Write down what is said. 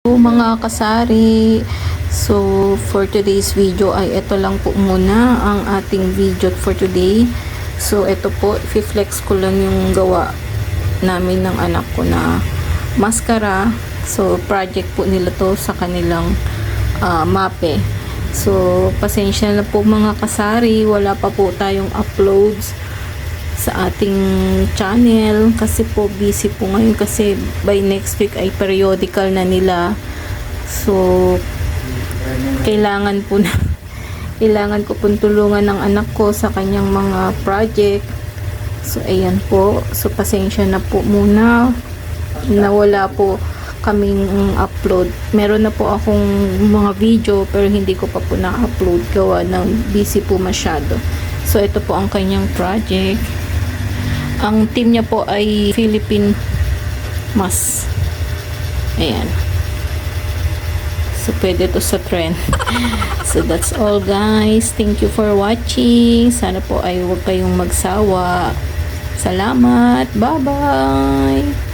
Mga kasari, so for today's video ay ito lang po muna ang ating video for today. So ito po, i-flex ko lang yung gawa namin ng anak ko na maskara. So project po nila to sa kanilang mape. So pasensya na po mga kasari, wala pa po tayong uploads sa ating channel kasi po busy po ngayon kasi by next week ay periodical na nila. So kailangan ko pong tulungan ng anak ko sa kanyang mga project. So ayan po, so pasensya na po muna na wala po kaming upload. Meron na po akong mga video pero hindi ko pa po na-upload gawa ng busy po masyado. So ito po ang kanyang project. Ang team niya po ay Philippine Mas. Ayan. So, pwede to sa trend. So, that's all guys. Thank you for watching. Sana po ay huwag kayong magsawa. Salamat. Bye-bye.